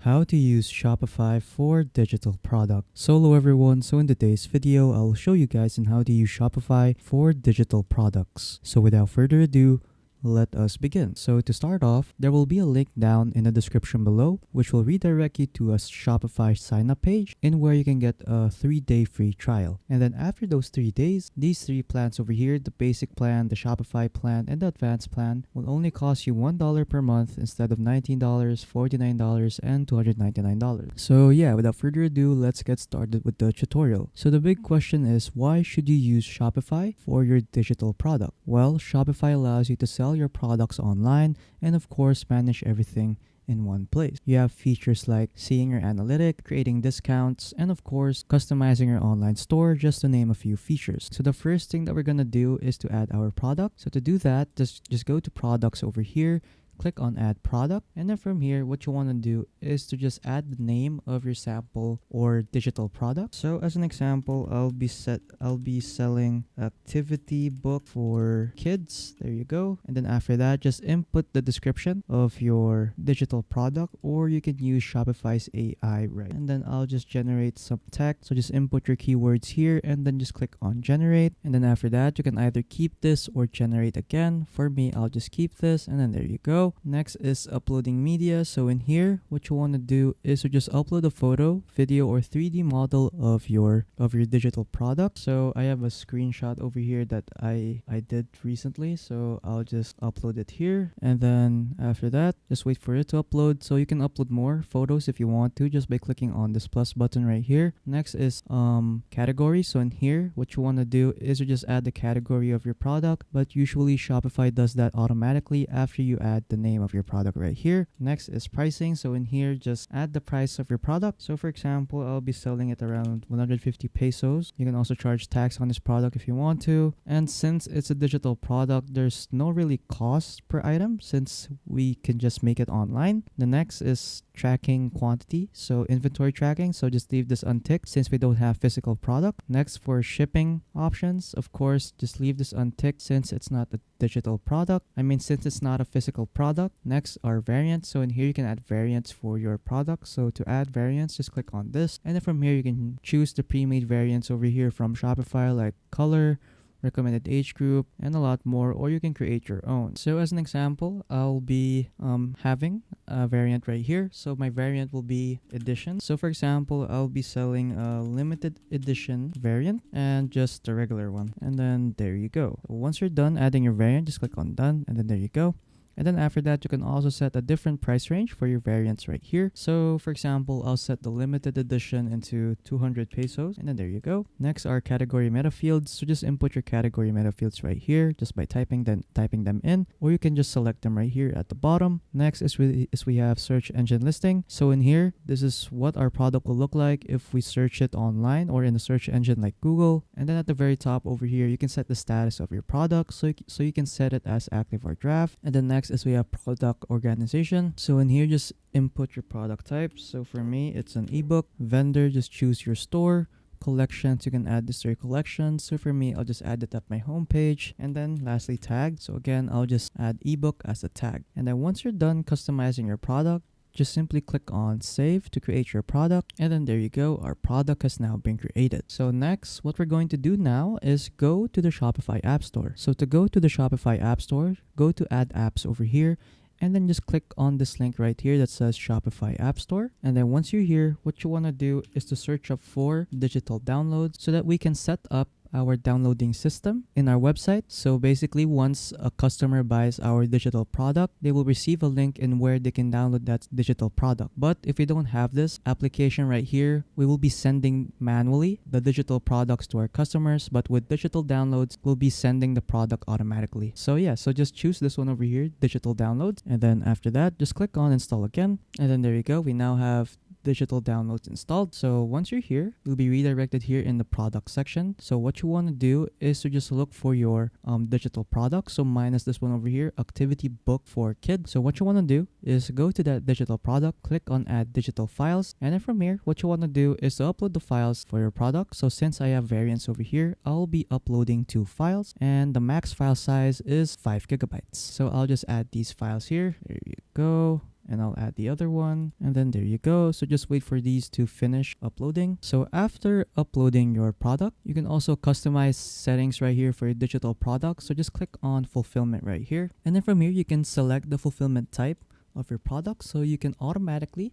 How to use Shopify for digital product. So hello everyone, so in today's video, I'll show you guys on how to use Shopify for digital products. So without further ado, let us begin. So to start off, there will be a link down in the description below, which will redirect you to a Shopify sign up page in where you can get a 3-day free trial. And then after those 3 days, these 3 plans over here, the basic plan, the Shopify plan, and the advanced plan will only cost you $1 per month instead of $19, $49, and $299. So yeah, without further ado, let's get started with the tutorial. So the big question is, why should you use Shopify for your digital product? Well, Shopify allows you to sell your products online and of course manage everything in one place. You have features like seeing your analytic, creating discounts, and of course customizing your online store, just to name a few features. So the first thing that we're gonna do is to add our product. So to do that, just go to products over here, click on add product, and then from here what you want to do is to just add the name of your sample or digital product. So as an example, I'll be selling activity book for kids. There you go. And then after that, just input the description of your digital product, or you can use Shopify's AI, right? And then I'll just generate some text. So just input your keywords here and then just click on generate. And then after that, you can either keep this or generate again. For me, I'll just keep this, and then there you go. Next is uploading media. So in here, what you want to do is to just upload a photo, video, or 3D model of your digital product. So I have a screenshot over here that I did recently. So I'll just upload it here. And then after that, just wait for it to upload. So you can upload more photos if you want to, just by clicking on this plus button right here. Next is category. So in here, what you want to do is to just add the category of your product. But usually Shopify does that automatically after you add the name of your product right here. Next is pricing. So in here, just add the price of your product. So for example, I'll be selling it around 150 pesos. You can also charge tax on this product if you want to. And since it's a digital product, there's no really cost per item since we can just make it online. The next is tracking quantity, so inventory tracking. So just leave this unticked since we don't have physical product. Next, for shipping options, of course, just leave this unticked since it's not a digital product. Since it's not a physical product. Next are variants. So in here you can add variants for your product. So to add variants, just click on this, and then from here you can choose the pre-made variants over here from Shopify, like color, recommended age group, and a lot more, or you can create your own. So as an example, I'll be having a variant right here. So my variant will be edition. So for example, I'll be selling a limited edition variant and just a regular one. And then there you go. Once you're done adding your variant, just click on done, and then there you go. And then after that, you can also set a different price range for your variants right here. So for example, I'll set the limited edition into 200 pesos, and then there you go. Next are category meta fields. So just input your category meta fields right here just by typing them in, or you can just select them right here at the bottom. Next is we have search engine listing. So in here, this is what our product will look like if we search it online or in a search engine like Google. And then at the very top over here, you can set the status of your product. So you can set it as active or draft. And then next is we have product organization. So in here, just input your product type. So for me, it's an ebook. Vendor, just choose your store. Collections, you can add this to your collection. So for me, I'll just add it at my homepage. And then lastly, tag. So again, I'll just add ebook as a tag. And then once you're done customizing your product, just simply click on save to create your product, and then there you go, our product has now been created. So next, what we're going to do now is go to the Shopify App Store. So to go to the Shopify App Store, go to add apps over here, and then just click on this link right here that says Shopify App Store. And then once you're here, what you want to do is to search up for digital downloads so that we can set up our downloading system in our website. So basically, once a customer buys our digital product, they will receive a link in where they can download that digital product. But if we don't have this application right here, we will be sending manually the digital products to our customers. But with digital downloads, we'll be sending the product automatically. So yeah, so just choose this one over here, digital downloads. And then after that, just click on install again. And then there you go. We now have digital downloads installed. So once you're here, you'll be redirected here in the product section. So what you want to do is to just look for your digital product. So mine is this one over here, activity book for kids. So what you want to do is go to that digital product, click on add digital files, and then from here, what you want to do is to upload the files for your product. So since I have variants over here, I'll be uploading 2 files, and the max file size is 5 gigabytes. So I'll just add these files here. There you go. and I'll add the other one, and then there you go. So just wait for these to finish uploading. So after uploading your product, you can also customize settings right here for your digital product. So just click on fulfillment right here, and then from here you can select the fulfillment type of your product, so you can automatically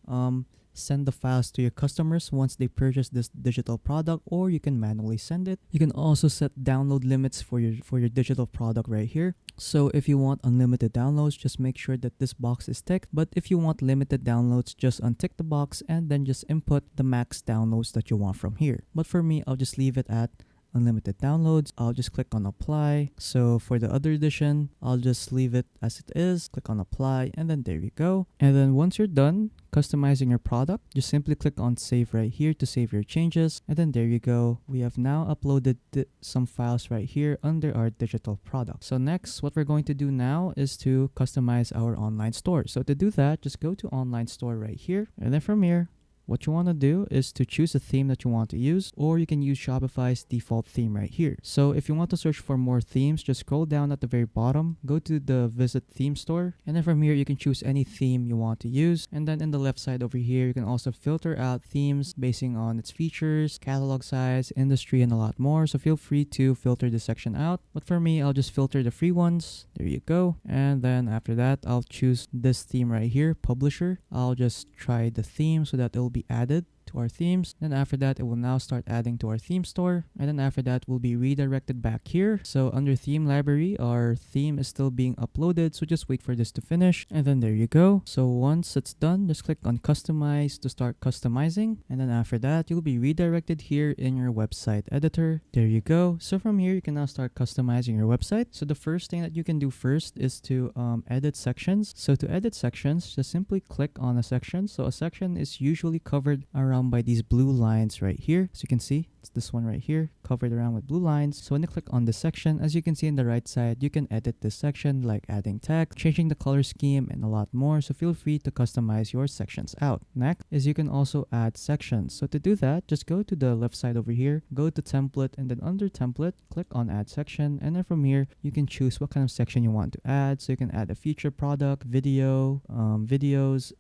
send the files to your customers once they purchase this digital product, or you can manually send it. You can also set download limits for your digital product right here. So if you want unlimited downloads, just make sure that this box is ticked. But if you want limited downloads, just untick the box and then just input the max downloads that you want from here. But for me, I'll just leave it at unlimited downloads. I'll just click on apply. So for the other edition, I'll just leave it as it is, click on apply, and then there you go. And then once you're done customizing your product, just simply click on save right here to save your changes, and then there you go. We have now uploaded some files right here under our digital product. So next, what we're going to do now is to customize our online store. So to do that, just go to online store right here, and then from here, what you want to do is to choose a theme that you want to use, or you can use Shopify's default theme right here. So if you want to search for more themes, just scroll down at the very bottom, go to the visit theme store, and then from here you can choose any theme you want to use. And then in the left side over here, you can also filter out themes basing on its features, catalog size, industry, and a lot more. So feel free to filter this section out. But for me, I'll just filter the free ones. There you go. And then after that, I'll choose this theme right here, publisher. I'll just try the theme so that it'll be added to our themes. Then after that, it will now start adding to our theme store, and then after that we'll be redirected back here. So under theme library, our theme is still being uploaded, so just wait for this to finish, and then there you go. So once it's done, just click on customize to start customizing, and then after that you'll be redirected here in your website editor. There you go. So from here you can now start customizing your website. So the first thing that you can do first is to edit sections. So to edit sections, just simply click on a section. So a section is usually covered around by these blue lines right here. So you can see it's this one right here, covered around with blue lines. So when you click on this section, as you can see in the right side, you can edit this section, like adding text, changing the color scheme, and a lot more. So feel free to customize your sections out. Next is you can also add sections. So to do that, just go to the left side over here, go to template, and then under template, click on add section, and then from here you can choose what kind of section you want to add. So you can add a featured product, video, videos,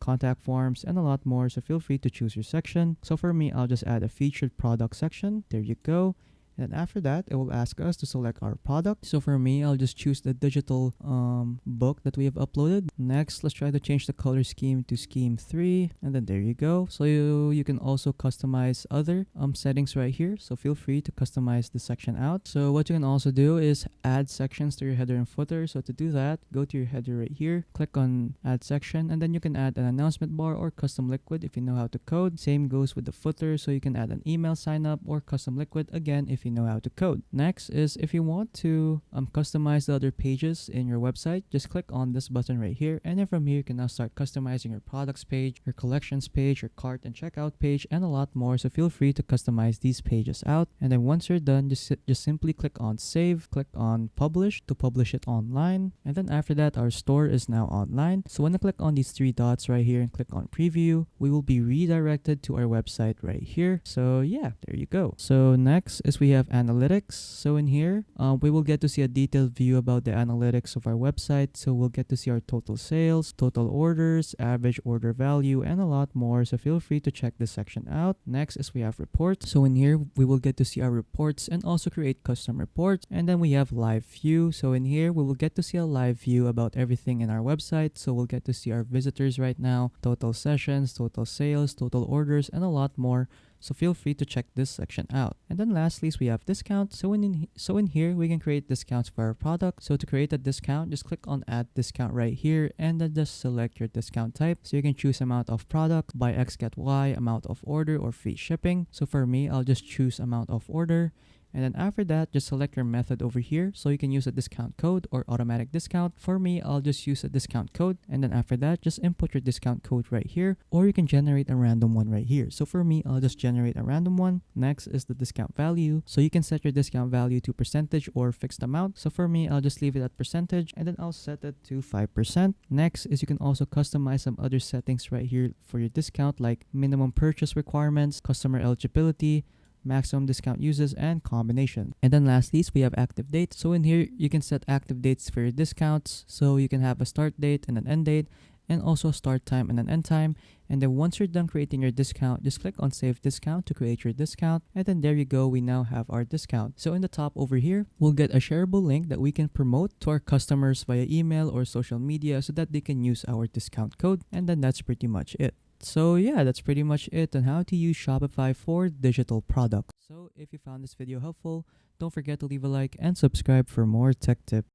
contact forms, and a lot more. So feel free to choose your section. So for me, I'll just add a featured product section. There you go. And after that, it will ask us to select our product. So for me, I'll just choose the digital book that we have uploaded. Next, let's try to change the color scheme to scheme 3. And then there you go. So you can also customize other settings right here. So feel free to customize the section out. So what you can also do is add sections to your header and footer. So to do that, go to your header right here, click on add section, and then you can add an announcement bar or custom liquid if you know how to code. Same goes with the footer. So you can add an email sign up or custom liquid, again, if you know how to code. Next is if you want to customize the other pages in your website, just click on this button right here, and then from here you can now start customizing your products page, your collections page, your cart and checkout page, and a lot more. So feel free to customize these pages out, and then once you're done, just simply click on save, click on publish to publish it online, and then after that our store is now online. So when I click on these three dots right here and click on preview, we will be redirected to our website right here. So yeah, there you go. So next is we have analytics. So in here, we will get to see a detailed view about the analytics of our website. So we'll get to see our total sales, total orders, average order value, and a lot more. So feel free to check this section out. Next is we have reports. So in here, we will get to see our reports and also create custom reports. And then we have live view. So in here, we will get to see a live view about everything in our website. So we'll get to see our visitors right now, total sessions, total sales, total orders, and a lot more. So feel free to check this section out. And then lastly, we have discount. So in here, we can create discounts for our product. So to create a discount, just click on add discount right here, and then just select your discount type. So you can choose amount of product, buy X get Y, amount of order, or free shipping. So for me, I'll just choose amount of order. And then after that, just select your method over here. So you can use a discount code or automatic discount. For me, I'll just use a discount code. And then after that, just input your discount code right here, or you can generate a random one right here. So for me, I'll just generate a random one. Next is the discount value. So you can set your discount value to percentage or fixed amount. So for me, I'll just leave it at percentage, and then I'll set it to 5%. Next is you can also customize some other settings right here for your discount, like minimum purchase requirements, customer eligibility, maximum discount uses, and combination. And then lastly, we have active date. So in here, you can set active dates for your discounts. So you can have a start date and an end date. and also a start time and an end time. And then once you're done creating your discount, just click on save discount to create your discount. And then there you go, we now have our discount. So in the top over here, we'll get a shareable link that we can promote to our customers via email or social media so that they can use our discount code. And then that's pretty much it. So yeah, that's pretty much it on how to use Shopify for digital products. So if you found this video helpful, don't forget to leave a like and subscribe for more tech tips.